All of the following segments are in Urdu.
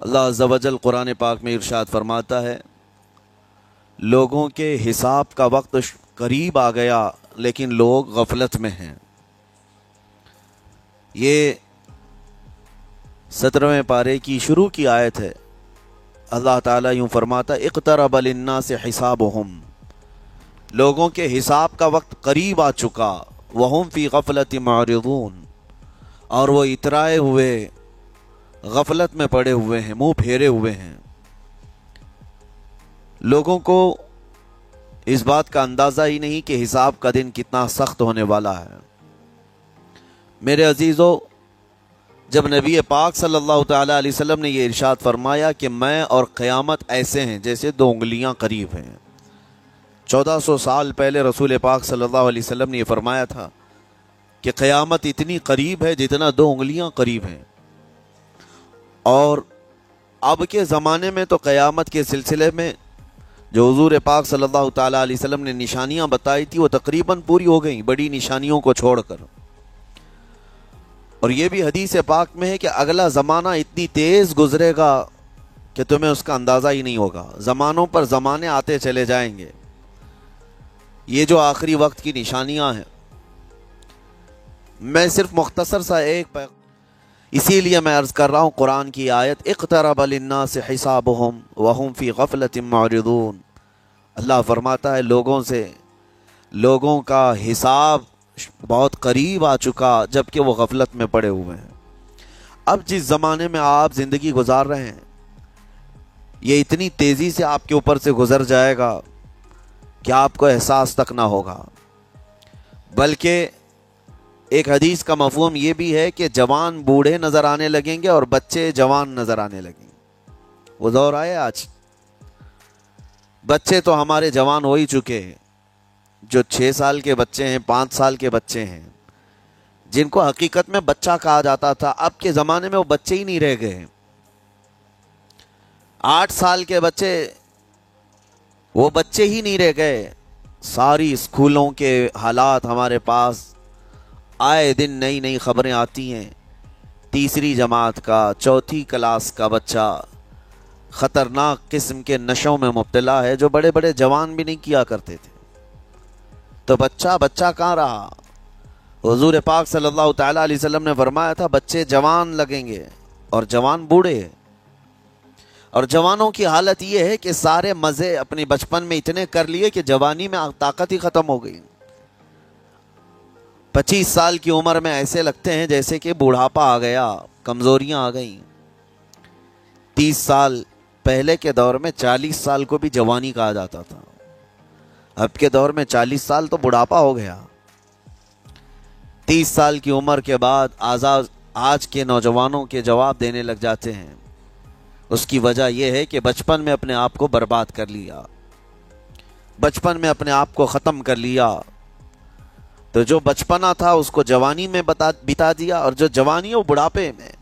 اللہ عز و جل قرآن پاک میں ارشاد فرماتا ہے، لوگوں کے حساب کا وقت قریب آ گیا لیکن لوگ غفلت میں ہیں۔ یہ 17ویں پارے کی شروع کی آیت ہے۔ اللہ تعالیٰ یوں فرماتا ہے، اقترب للناس حسابہم، لوگوں کے حساب کا وقت قریب آ چکا، وہم فی غفلت معرضون، اور وہ اترائے ہوئے غفلت میں پڑے ہوئے ہیں، منہ پھیرے ہوئے ہیں۔ لوگوں کو اس بات کا اندازہ ہی نہیں کہ حساب کا دن کتنا سخت ہونے والا ہے۔ میرے عزیزو، جب نبی پاک صلی اللہ تعالیٰ علیہ وسلم نے یہ ارشاد فرمایا کہ میں اور قیامت ایسے ہیں جیسے 2 انگلیاں قریب ہیں، 1400 سال پہلے رسول پاک صلی اللہ علیہ وسلم نے یہ فرمایا تھا کہ قیامت اتنی قریب ہے جتنا 2 انگلیاں قریب ہیں۔ اور اب کے زمانے میں تو قیامت کے سلسلے میں جو حضور پاک صلی اللہ تعالیٰ علیہ وسلم نے نشانیاں بتائی تھی وہ تقریباً پوری ہو گئیں، بڑی نشانیوں کو چھوڑ کر۔ اور یہ بھی حدیث پاک میں ہے کہ اگلا زمانہ اتنی تیز گزرے گا کہ تمہیں اس کا اندازہ ہی نہیں ہوگا، زمانوں پر زمانے آتے چلے جائیں گے۔ یہ جو آخری وقت کی نشانیاں ہیں، میں صرف مختصر سا اسی لیے میں عرض کر رہا ہوں قرآن کی آیت، اقترب للناس حسابہم وہم فی غفلت معرضون۔ اللہ فرماتا ہے لوگوں کا حساب بہت قریب آ چکا جبکہ وہ غفلت میں پڑے ہوئے ہیں۔ اب جس زمانے میں آپ زندگی گزار رہے ہیں یہ اتنی تیزی سے آپ کے اوپر سے گزر جائے گا کہ آپ کو احساس تک نہ ہوگا۔ بلکہ ایک حدیث کا مفہوم یہ بھی ہے کہ جوان بوڑھے نظر آنے لگیں گے اور بچے جوان نظر آنے لگیں گے۔ وہ دور آئے آج، بچے تو ہمارے جوان ہو ہی چکے ہیں، جو 6 سال کے بچے ہیں، 5 سال کے بچے ہیں، جن کو حقیقت میں بچہ کہا جاتا تھا، اب کے زمانے میں وہ بچے ہی نہیں رہ گئے۔ 8 سال کے بچے وہ بچے ہی نہیں رہ گئے۔ ساری اسکولوں کے حالات ہمارے پاس آئے دن نئی نئی خبریں آتی ہیں۔ 3ری جماعت کا، 4تھی کلاس کا بچہ خطرناک قسم کے نشوں میں مبتلا ہے جو بڑے بڑے جوان بھی نہیں کیا کرتے تھے۔ تو بچہ کہاں رہا؟ حضور پاک صلی اللہ تعالیٰ علیہ وسلم نے فرمایا تھا بچے جوان لگیں گے اور جوان بوڑھے، اور جوانوں کی حالت یہ ہے کہ سارے مزے اپنے بچپن میں اتنے کر لیے کہ جوانی میں طاقت ہی ختم ہو گئی۔ 25 سال کی عمر میں ایسے لگتے ہیں جیسے کہ بوڑھاپا آ گیا، کمزوریاں آ گئیں۔ 30 سال پہلے کے دور میں 40 سال کو بھی جوانی کہا جاتا تھا، اب کے دور میں 40 سال تو بڑھاپا ہو گیا۔ 30 سال کی عمر کے بعد آج کے نوجوانوں کے جواب دینے لگ جاتے ہیں۔ اس کی وجہ یہ ہے کہ بچپن میں اپنے آپ کو برباد کر لیا، بچپن میں اپنے آپ کو ختم کر لیا، تو جو بچپنا تھا اس کو جوانی میں بتا دیا، اور جو جوانی ہے وہ بڑھاپے میں۔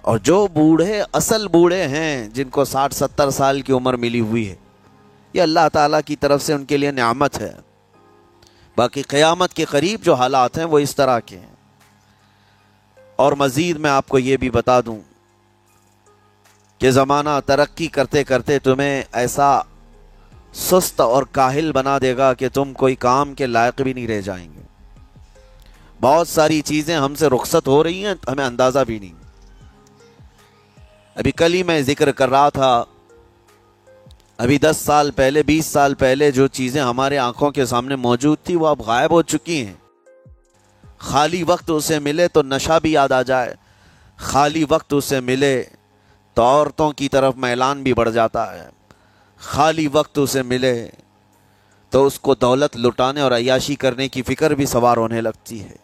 اور جو بوڑھے اصل بوڑھے ہیں جن کو 60-70 سال کی عمر ملی ہوئی ہے، یہ اللہ تعالیٰ کی طرف سے ان کے لیے نعمت ہے۔ باقی قیامت کے قریب جو حالات ہیں وہ اس طرح کے ہیں۔ اور مزید میں آپ کو یہ بھی بتا دوں کہ زمانہ ترقی کرتے کرتے تمہیں ایسا سست اور کاہل بنا دے گا کہ تم کوئی کام کے لائق بھی نہیں رہ جائیں گے۔ بہت ساری چیزیں ہم سے رخصت ہو رہی ہیں، ہمیں اندازہ بھی نہیں۔ ابھی کل ہی میں ذکر کر رہا تھا، ابھی 10 سال پہلے، 20 سال پہلے جو چیزیں ہمارے آنکھوں کے سامنے موجود تھی وہ اب غائب ہو چکی ہیں۔ خالی وقت اسے ملے تو نشہ بھی یاد آ جائے، خالی وقت اسے ملے تو عورتوں کی طرف میلان بھی بڑھ جاتا ہے، خالی وقت اسے ملے تو اس کو دولت لٹانے اور عیاشی کرنے کی فکر بھی سوار ہونے لگتی ہے۔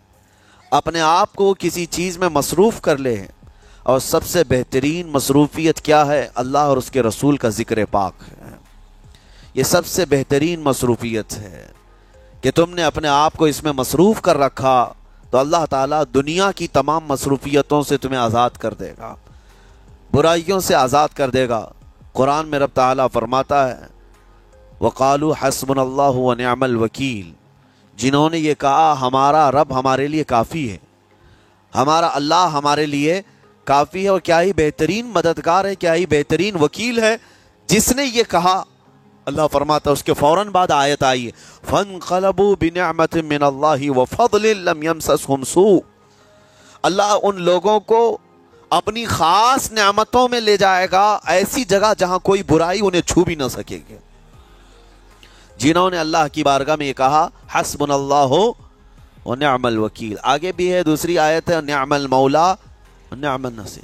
اپنے آپ کو کسی چیز میں مصروف کر لے، اور سب سے بہترین مصروفیت کیا ہے؟ اللہ اور اس کے رسول کا ذکر پاک ہے۔ یہ سب سے بہترین مصروفیت ہے کہ تم نے اپنے آپ کو اس میں مصروف کر رکھا تو اللہ تعالیٰ دنیا کی تمام مصروفیتوں سے تمہیں آزاد کر دے گا، برائیوں سے آزاد کر دے گا۔ قرآن میں رب تعالیٰ فرماتا ہے وَقَالُوا حَسْبُنَا اللَّهُ وَنِعْمَ الْوَكِيلُ، جنہوں نے یہ کہا ہمارا رب ہمارے لیے کافی ہے، ہمارا اللہ ہمارے لیے کافی ہے اور کیا ہی بہترین مددگار ہے, کیا ہی بہترین وکیل ہے جس نے یہ کہا. اللہ فرماتا اس کے فوراً بعد آیت آئی ہے فَانْقَلَبُوا بِنِعْمَةٍ مِّنَ اللَّهِ وَفَضْلٍ لَمْ يَمْسَسْهُمْ سُوءٌ. اللہ ان لوگوں کو اپنی خاص نعمتوں میں لے جائے گا, ایسی جگہ جہاں کوئی برائی انہیں چھو بھی نہ سکے گی. جنہوں نے اللہ کی بارگاہ میں یہ کہا حسبنا اللہ ونعم الوکیل. آگے بھی ہے دوسری آیت ہے نعم المولا نعم النصیر.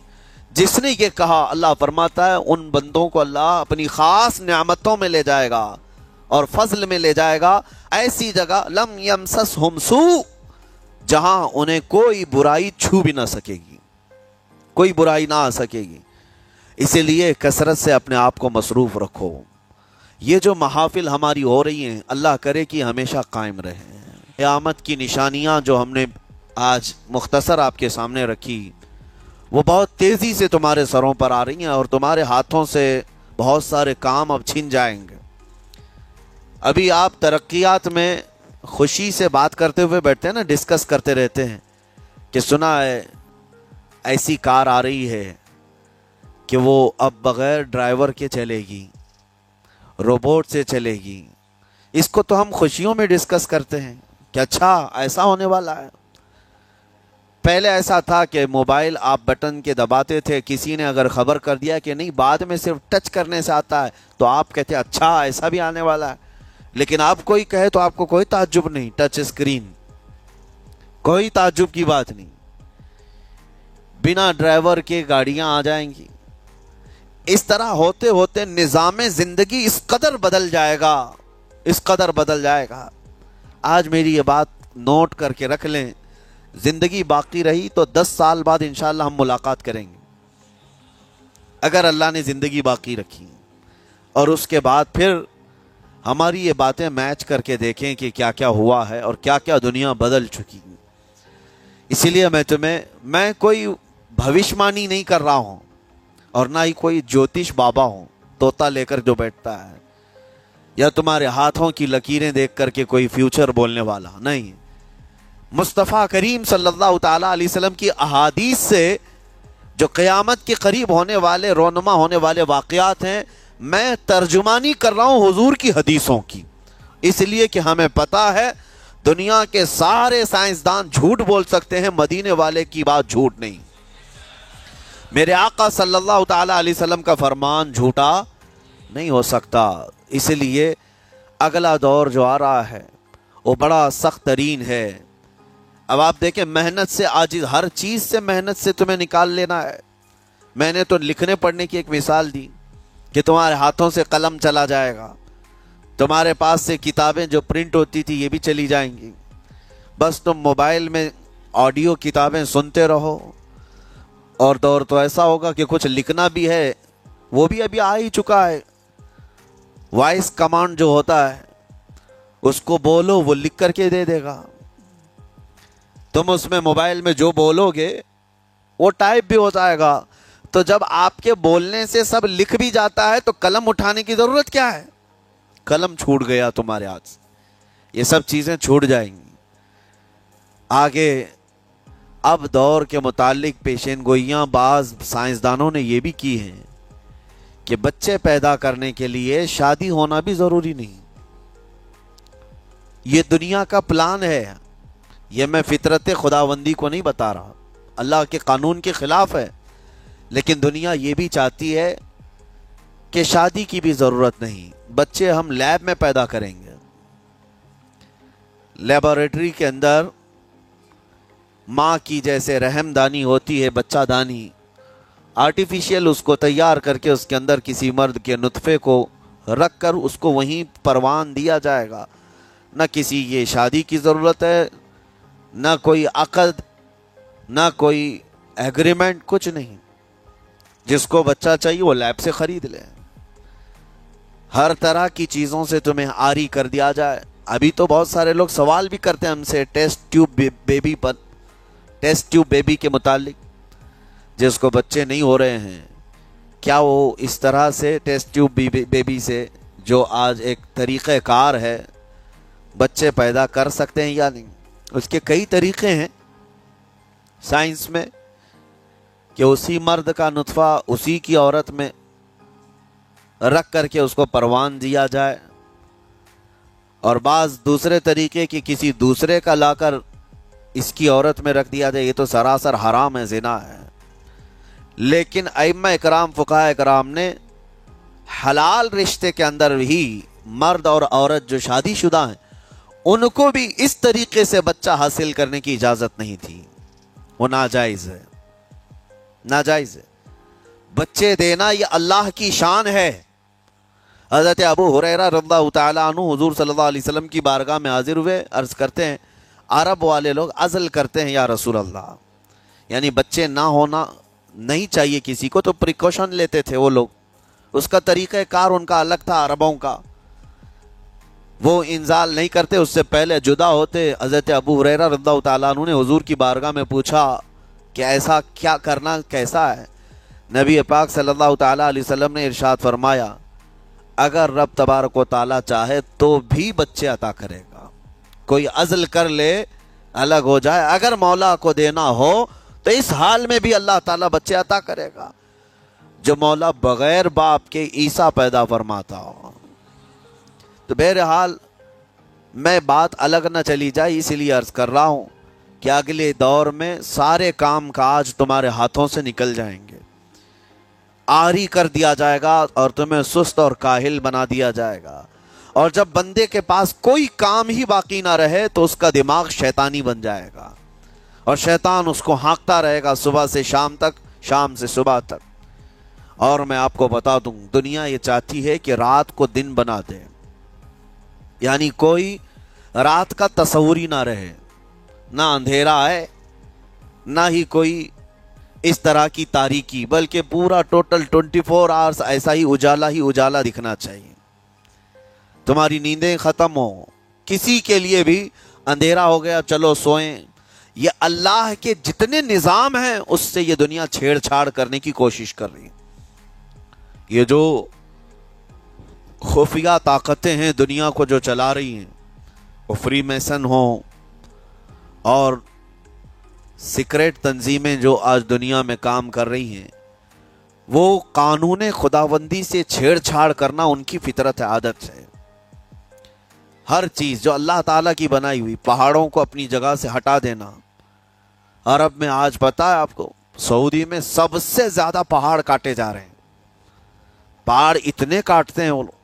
جس نے یہ کہا اللہ فرماتا ہے ان بندوں کو اللہ اپنی خاص نعمتوں میں لے جائے گا اور فضل میں لے جائے گا, ایسی جگہ لم یمسسہم سوء جہاں انہیں کوئی برائی چھو بھی نہ سکے گی, کوئی برائی نہ آ سکے گی. اسی لیے کثرت سے اپنے آپ کو مصروف رکھو. یہ جو محافل ہماری ہو رہی ہیں اللہ کرے کہ ہمیشہ قائم رہیں. قیامت کی نشانیاں جو ہم نے آج مختصر آپ کے سامنے رکھی وہ بہت تیزی سے تمہارے سروں پر آ رہی ہیں اور تمہارے ہاتھوں سے بہت سارے کام اب چھن جائیں گے. ابھی آپ ترقیات میں خوشی سے بات کرتے ہوئے بیٹھتے ہیں نا, ڈسکس کرتے رہتے ہیں کہ سنا ہے ایسی کار آ رہی ہے کہ وہ اب بغیر ڈرائیور کے چلے گی, روبوٹ سے چلے گی. اس کو تو ہم خوشیوں میں ڈسکس کرتے ہیں کہ اچھا ایسا ہونے والا ہے. پہلے ایسا تھا کہ موبائل آپ بٹن کے دباتے تھے, کسی نے اگر خبر کر دیا کہ نہیں بعد میں صرف ٹچ کرنے سے آتا ہے تو آپ کہتے اچھا ایسا بھی آنے والا ہے. لیکن آپ کوئی کہے تو آپ کو کوئی تعجب نہیں, ٹچ اسکرین, کوئی تعجب کی بات نہیں. بنا ڈرائیور کے گاڑیاں آ جائیں گی. اس طرح ہوتے ہوتے نظام زندگی اس قدر بدل جائے گا, اس قدر بدل جائے گا. آج میری یہ بات نوٹ کر کے رکھ لیں, زندگی باقی رہی تو 10 سال بعد انشاءاللہ ہم ملاقات کریں گے اگر اللہ نے زندگی باقی رکھی, اور اس کے بعد پھر ہماری یہ باتیں میچ کر کے دیکھیں کہ کیا کیا ہوا ہے اور کیا کیا دنیا بدل چکی. اسی لیے میں کوئی بھوشمانی نہیں کر رہا ہوں اور نہ ہی کوئی جوتش بابا ہوں, طوطا لے کر جو بیٹھتا ہے, یا تمہارے ہاتھوں کی لکیریں دیکھ کر کے کوئی فیوچر بولنے والا نہیں. مصطفیٰ کریم صلی اللہ تعالیٰ علیہ وسلم کی احادیث سے جو قیامت کے قریب ہونے والے رونما ہونے والے واقعات ہیں, میں ترجمانی کر رہا ہوں حضور کی حدیثوں کی, اس لیے کہ ہمیں پتا ہے دنیا کے سارے سائنسدان جھوٹ بول سکتے ہیں, مدینے والے کی بات جھوٹ نہیں. میرے آقا صلی اللہ تعالیٰ علیہ وسلم کا فرمان جھوٹا نہیں ہو سکتا. اس لیے اگلا دور جو آ رہا ہے وہ بڑا سخت ترین ہے. اب آپ دیکھیں محنت سے عاجز, ہر چیز سے محنت سے تمہیں نکال لینا ہے. میں نے تو لکھنے پڑھنے کی ایک مثال دی کہ تمہارے ہاتھوں سے قلم چلا جائے گا, تمہارے پاس سے کتابیں جو پرنٹ ہوتی تھی یہ بھی چلی جائیں گی. بس تم موبائل میں آڈیو کتابیں سنتے رہو, اور دور تو ایسا ہوگا کہ کچھ لکھنا بھی ہے وہ بھی ابھی آ ہی چکا ہے. وائس کمانڈ جو ہوتا ہے اس کو بولو وہ لکھ کر کے دے دے گا. تم اس میں موبائل میں جو بولو گے وہ ٹائپ بھی ہو جائے گا. تو جب آپ کے بولنے سے سب لکھ بھی جاتا ہے تو قلم اٹھانے کی ضرورت کیا ہے؟ قلم چھوٹ گیا تمہارے ہاتھ سے, یہ سب چیزیں چھوٹ جائیں گی. آگے اب دور کے متعلق پیشین گوئیاں بعض سائنسدانوں نے یہ بھی کی ہیں کہ بچے پیدا کرنے کے لیے شادی ہونا بھی ضروری نہیں. یہ دنیا کا پلان ہے, یہ میں فطرت خداوندی کو نہیں بتا رہا, اللہ کے قانون کے خلاف ہے, لیکن دنیا یہ بھی چاہتی ہے کہ شادی کی بھی ضرورت نہیں, بچے ہم لیب میں پیدا کریں گے. لیبارٹری کے اندر ماں کی جیسے رحم دانی ہوتی ہے, بچہ دانی, آرٹیفیشیل اس کو تیار کر کے اس کے اندر کسی مرد کے نطفے کو رکھ کر اس کو وہیں پروان دیا جائے گا. نہ کسی یہ شادی کی ضرورت ہے, نہ کوئی عقد, نہ کوئی ایگریمنٹ, کچھ نہیں. جس کو بچہ چاہیے وہ لیب سے خرید لے. ہر طرح کی چیزوں سے تمہیں آری کر دیا جائے. ابھی تو بہت سارے لوگ سوال بھی کرتے ہیں ہم سے ٹیسٹ ٹیوب بیبی پر, ٹیسٹ ٹیوب بیبی کے متعلق, جس کو بچے نہیں ہو رہے ہیں, کیا وہ اس طرح سے ٹیسٹ ٹیوب بیبی سے جو آج ایک طریقہ کار ہے بچے پیدا کر سکتے ہیں یا نہیں؟ اس کے کئی طریقے ہیں سائنس میں. کہ اسی مرد کا نطفہ اسی کی عورت میں رکھ کر کے اس کو پروان دیا جائے، اور بعض دوسرے طریقے کی کسی دوسرے کا لا کر اس کی عورت میں رکھ دیا جائے، یہ تو سراسر حرام ہے، زنا ہے۔ لیکن ائمہ اکرام، فقہاء اکرام نے حلال رشتے کے اندر ہی مرد اور عورت جو شادی شدہ ہیں ان کو بھی اس طریقے سے بچہ حاصل کرنے کی اجازت نہیں تھی، وہ ناجائز ہے، ناجائز ہے۔ بچے دینا یہ اللہ کی شان ہے۔ حضرت ابو ہریرہ رضی اللہ تعالیٰ عنہ حضور صلی اللہ علیہ وسلم کی بارگاہ میں حاضر ہوئے، عرض کرتے ہیں عرب والے لوگ عزل کرتے ہیں یا رسول اللہ، یعنی بچے نہ ہونا نہیں چاہیے کسی کو، تو پریکاشن لیتے تھے وہ لوگ، اس کا طریقہ کار ان کا الگ تھا عربوں کا، وہ انزال نہیں کرتے، اس سے پہلے جدا ہوتے۔ حضرت ابو ہریرہ رضی اللہ تعالیٰ عنہ نے حضور کی بارگاہ میں پوچھا کہ ایسا کیا کرنا کیسا ہے؟ نبی پاک صلی اللہ تعالیٰ علیہ وسلم نے ارشاد فرمایا اگر رب تبارک و تعالیٰ چاہے تو بھی بچے عطا کرے گا، کوئی عزل کر لے الگ ہو جائے، اگر مولا کو دینا ہو تو اس حال میں بھی اللہ تعالیٰ بچے عطا کرے گا، جو مولا بغیر باپ کے عیسیٰ پیدا فرماتا ہو۔ تو بہرحال میں بات الگ نہ چلی جائے اس لیے عرض کر رہا ہوں کہ اگلے دور میں سارے کام کاج تمہارے ہاتھوں سے نکل جائیں گے، عاری کر دیا جائے گا اور تمہیں سست اور کاہل بنا دیا جائے گا، اور جب بندے کے پاس کوئی کام ہی باقی نہ رہے تو اس کا دماغ شیطانی بن جائے گا، اور شیطان اس کو ہانکتا رہے گا صبح سے شام تک، شام سے صبح تک۔ اور میں آپ کو بتا دوں دنیا یہ چاہتی ہے کہ رات کو دن بنا دے، یعنی کوئی رات کا تصور ہی نہ رہے، نہ اندھیرا ہے نہ ہی کوئی اس طرح کی تاریکی، بلکہ پورا ٹوٹل 24 آورز ایسا ہی اجالا دکھنا چاہیے، تمہاری نیندیں ختم ہو، کسی کے لیے بھی اندھیرا ہو گیا چلو سوئیں۔ یہ اللہ کے جتنے نظام ہیں اس سے یہ دنیا چھیڑ چھاڑ کرنے کی کوشش کر رہی ہے۔ یہ جو خفیہ طاقتیں ہیں دنیا کو جو چلا رہی ہیں، وہ فری میسن ہوں اور سیکریٹ تنظیمیں جو آج دنیا میں کام کر رہی ہیں، وہ قانون خداوندی سے چھیڑ چھاڑ کرنا ان کی فطرت عادت ہے۔ ہر چیز جو اللہ تعالیٰ کی بنائی ہوئی، پہاڑوں کو اپنی جگہ سے ہٹا دینا۔ عرب میں آج پتہ ہے آپ کو، سعودی میں سب سے زیادہ پہاڑ کاٹے جا رہے ہیں، پہاڑ اتنے کاٹتے ہیں وہ لوگ،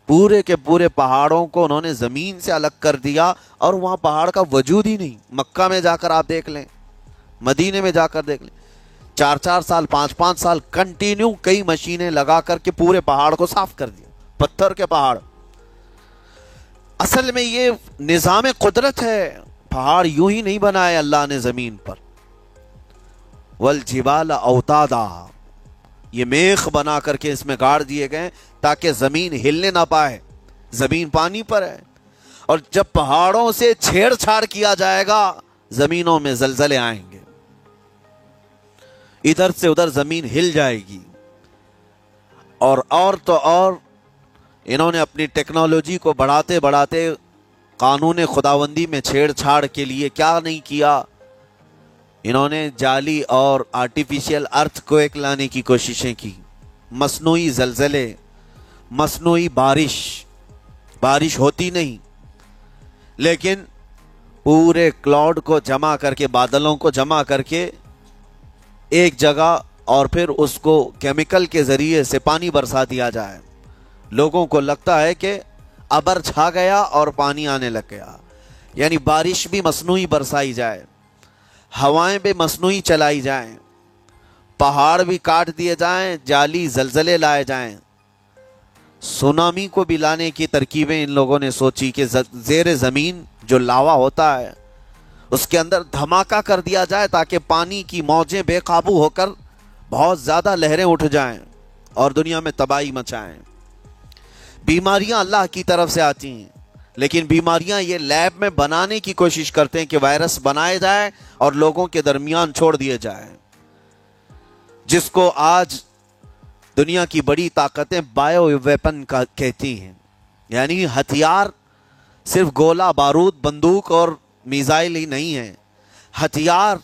پورے کے پورے پہاڑوں کو انہوں نے زمین سے الگ کر دیا، اور وہاں پہاڑ کا وجود ہی نہیں۔ مکہ میں جا کر آپ دیکھ لیں، مدینے میں جا کر دیکھ لیں، 4 سال 5 سال کنٹینیو کئی مشینیں لگا کر کے پورے پہاڑ کو صاف کر دیا، پتھر کے پہاڑ۔ اصل میں یہ نظام قدرت ہے، پہاڑ یوں ہی نہیں بنائے اللہ نے زمین پر۔ والجبال اوتادا، یہ میخ بنا کر کے اس میں گاڑ دیے گئے تاکہ زمین ہلنے نہ پائے، زمین پانی پر ہے، اور جب پہاڑوں سے چھیڑ چھاڑ کیا جائے گا زمینوں میں زلزلے آئیں گے، ادھر سے ادھر زمین ہل جائے گی۔ اور تو اور انہوں نے اپنی ٹیکنالوجی کو بڑھاتے بڑھاتے قانون خداوندی میں چھیڑ چھاڑ کے لیے کیا نہیں کیا، انہوں نے جعلی اور آرٹیفیشل ارتھ کویک لانے کی کوششیں کی، مصنوعی زلزلے، مصنوعی بارش ہوتی نہیں، لیکن پورے کلاؤڈ کو جمع کر کے، بادلوں کو جمع کر کے ایک جگہ، اور پھر اس کو کیمیکل کے ذریعے سے پانی برسا دیا جائے، لوگوں کو لگتا ہے کہ ابر چھا گیا اور پانی آنے لگ گیا، یعنی بارش بھی مصنوعی برسائی جائے، ہوائیں بھی مصنوعی چلائی جائیں، پہاڑ بھی کاٹ دیے جائیں، جعلی زلزلے لائے جائیں، سونامی کو بھی لانے کی ترکیبیں ان لوگوں نے سوچی کہ زیر زمین جو لاوا ہوتا ہے اس کے اندر دھماکہ کر دیا جائے تاکہ پانی کی موجیں بے قابو ہو کر بہت زیادہ لہریں اٹھ جائیں اور دنیا میں تباہی مچائیں۔ بیماریاں اللہ کی طرف سے آتی ہیں، لیکن بیماریاں یہ لیب میں بنانے کی کوشش کرتے ہیں کہ وائرس بنائے جائے اور لوگوں کے درمیان چھوڑ دیے جائیں، جس کو آج دنیا کی بڑی طاقتیں بایو ویپن کا کہتی ہیں، یعنی ہتھیار صرف گولہ بارود بندوق اور میزائل ہی نہیں ہے، ہتھیار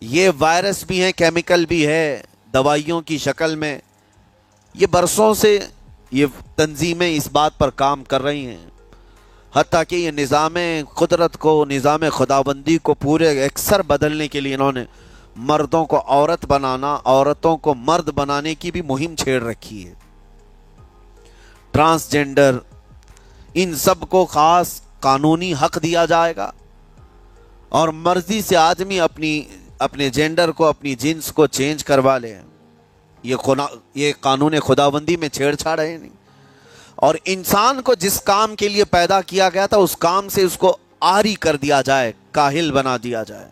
یہ وائرس بھی ہیں، کیمیکل بھی ہے دوائیوں کی شکل میں. یہ برسوں سے یہ تنظیمیں اس بات پر کام کر رہی ہیں، حتیٰ کہ یہ نظام قدرت کو، نظام خداوندی کو پورے اکثر بدلنے کے لیے انہوں نے مردوں کو عورت بنانا، عورتوں کو مرد بنانے کی بھی مہم چھیڑ رکھی ہے. ٹرانسجینڈر، ان سب کو خاص قانونی حق دیا جائے گا، اور مرضی سے آدمی اپنے جینڈر کو، اپنی جنس کو چینج کروا لے. یہ قانون خداوندی میں چھیڑ چھاڑ ہے نہیں. اور انسان کو جس کام کے لیے پیدا کیا گیا تھا اس کام سے اس کو عاری کر دیا جائے، کاہل بنا دیا جائے.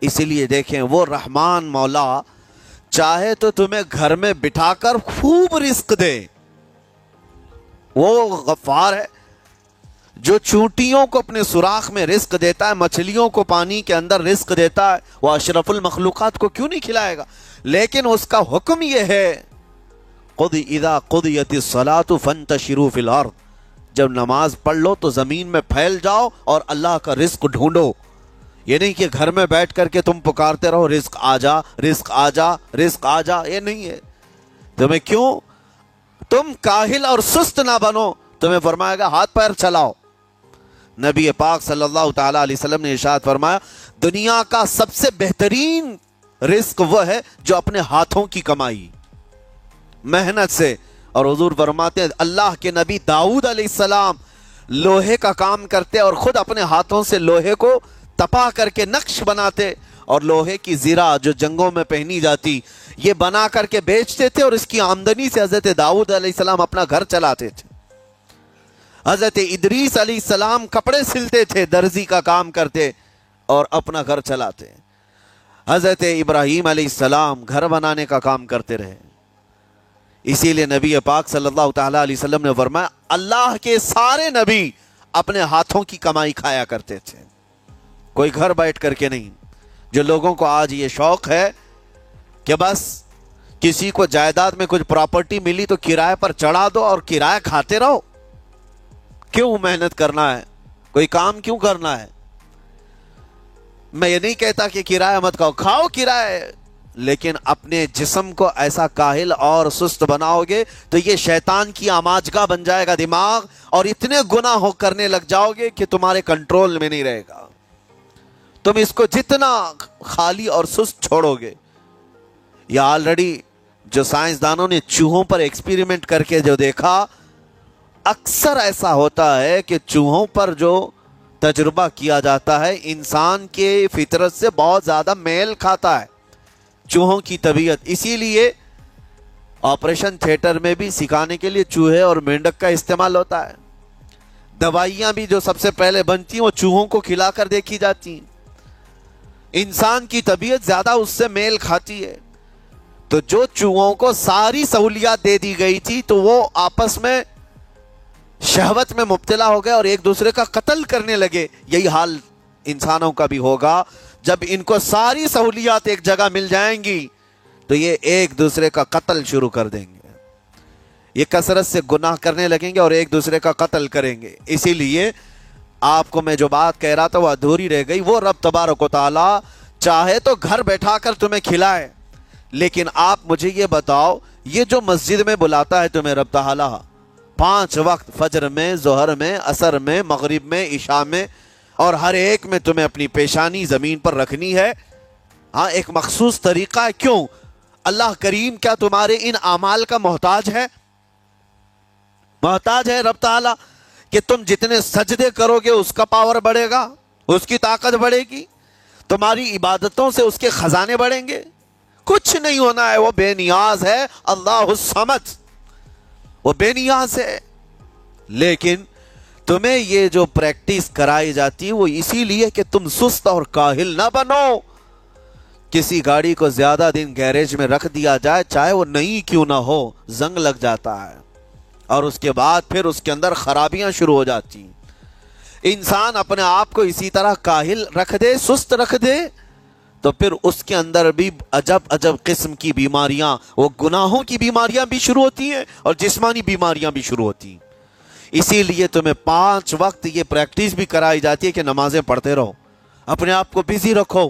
اسی لیے دیکھیں، وہ رحمان مولا چاہے تو تمہیں گھر میں بٹھا کر خوب رزق دے. وہ غفار ہے جو چونٹیوں کو اپنے سوراخ میں رزق دیتا ہے، مچھلیوں کو پانی کے اندر رزق دیتا ہے. وہ اشرف المخلوقات کو کیوں نہیں کھلائے گا؟ لیکن اس کا حکم یہ ہے، قُضِ اِذَا قُضِيَتِ الصَّلَاةُ فَانْتَشِرُوا فِي الْأَرْضِ، جب نماز پڑھ لو تو زمین میں پھیل جاؤ اور اللہ کا رزق ڈھونڈو. یہ نہیں کہ گھر میں بیٹھ کر کے تم پکارتے رہو رزق آ جا، رزق آ جا، رزق آ جا. یہ نہیں ہے. تمہیں کیوں؟ تم کاہل اور سست نہ بنو. تمہیں فرمائے گا ہاتھ پیر چلاؤ. نبی پاک صلی اللہ تعالی علیہ وسلم نے ارشاد فرمایا، دنیا کا سب سے بہترین رزق وہ ہے جو اپنے ہاتھوں کی کمائی، محنت سے. اور حضور فرماتے ہیں اللہ کے نبی داؤد علیہ السلام لوہے کا کام کرتے اور خود اپنے ہاتھوں سے لوہے کو تپا کر کے نقش بناتے، اور لوہے کی زرہ جو جنگوں میں پہنی جاتی یہ بنا کر کے بیچتے تھے، اور اس کی آمدنی سے حضرت داؤد علیہ السلام اپنا گھر چلاتے تھے. حضرت ادریس علیہ السلام کپڑے سلتے تھے، درزی کا کام کرتے اور اپنا گھر چلاتے. حضرت ابراہیم علیہ السلام گھر بنانے کا کام کرتے رہے. اسی لیے نبی پاک صلی اللہ تعالی علیہ وسلم نے فرمایا اللہ کے سارے نبی اپنے ہاتھوں کی کمائی کھایا کرتے تھے، کوئی گھر بیٹھ کر کے نہیں. جو لوگوں کو آج یہ شوق ہے کہ بس کسی کو جائیداد میں کچھ پراپرٹی ملی تو کرائے پر چڑھا دو اور کرایہ کھاتے رہو. کیوں محنت کرنا ہے؟ کوئی کام کیوں کرنا ہے؟ میں یہ نہیں کہتا کہ کرایہ مت کھاؤ، کھاؤ کرایہ، لیکن اپنے جسم کو ایسا کاہل اور سست بناؤ گے تو یہ شیطان کی آماجگاہ بن جائے گا دماغ، اور اتنے گناہ کرنے لگ جاؤ گے کہ تمہارے کنٹرول میں نہیں رہے گا. تم اس کو جتنا خالی اور سست چھوڑو گے. یا آلریڈی جو سائنسدانوں نے چوہوں پر ایکسپیریمنٹ کر کے جو دیکھا، اکثر ایسا ہوتا ہے کہ چوہوں پر جو تجربہ کیا جاتا ہے انسان کے فطرت سے بہت زیادہ میل کھاتا ہے چوہوں کی طبیعت. اسی لیے آپریشن تھیٹر میں بھی سکھانے کے لیے چوہے اور مینڈک کا استعمال ہوتا ہے. دوائیاں بھی جو سب سے پہلے بنتی ہیں وہ چوہوں کو کھلا کر دیکھی جاتی ہیں. انسان کی طبیعت زیادہ اس سے میل کھاتی ہے. تو جو چوہوں کو ساری سہولیات دے دی گئی تھی تو وہ آپس میں شہوت میں مبتلا ہو گئے اور ایک دوسرے کا قتل کرنے لگے. یہی حال انسانوں کا بھی ہوگا. جب ان کو ساری سہولیات ایک جگہ مل جائیں گی تو یہ ایک دوسرے کا قتل شروع کر دیں گے. یہ کثرت سے گناہ کرنے لگیں گے اور ایک دوسرے کا قتل کریں گے. اسی لیے آپ کو میں جو بات کہہ رہا تھا وہ ادھوری رہ گئی. وہ رب تبارک و تعالی چاہے تو گھر بیٹھا کر تمہیں کھلائے، لیکن آپ مجھے یہ بتاؤ، یہ جو مسجد میں بلاتا ہے تمہیں رب تعالی 5 وقت، فجر میں، ظہر میں، عصر میں، مغرب میں، عشاء میں، اور ہر ایک میں تمہیں اپنی پیشانی زمین پر رکھنی ہے. ہاں، ایک مخصوص طریقہ ہے. کیوں؟ اللہ کریم کیا تمہارے ان اعمال کا محتاج ہے؟ محتاج ہے رب تعالی کہ تم جتنے سجدے کرو گے اس کا پاور بڑھے گا، اس کی طاقت بڑھے گی، تمہاری عبادتوں سے اس کے خزانے بڑھیں گے؟ کچھ نہیں ہونا ہے. وہ بے نیاز ہے، اللہ الصمد، وہ بے نیاز ہے. لیکن تمہیں یہ جو پریکٹس کرائی جاتی ہے وہ اسی لیے کہ تم سست اور کاہل نہ بنو. کسی گاڑی کو زیادہ دن گیریج میں رکھ دیا جائے، چاہے وہ نئی کیوں نہ ہو، زنگ لگ جاتا ہے اور اس کے بعد پھر اس کے اندر خرابیاں شروع ہو جاتی ہیں. انسان اپنے آپ کو اسی طرح کاہل رکھ دے، سست رکھ دے، تو پھر اس کے اندر بھی عجب عجب قسم کی بیماریاں، وہ گناہوں کی بیماریاں بھی شروع ہوتی ہیں اور جسمانی بیماریاں بھی شروع ہوتی ہیں. اسی لیے تمہیں 5 وقت یہ پریکٹس بھی کرائی جاتی ہے کہ نمازیں پڑھتے رہو، اپنے آپ کو بزی رکھو.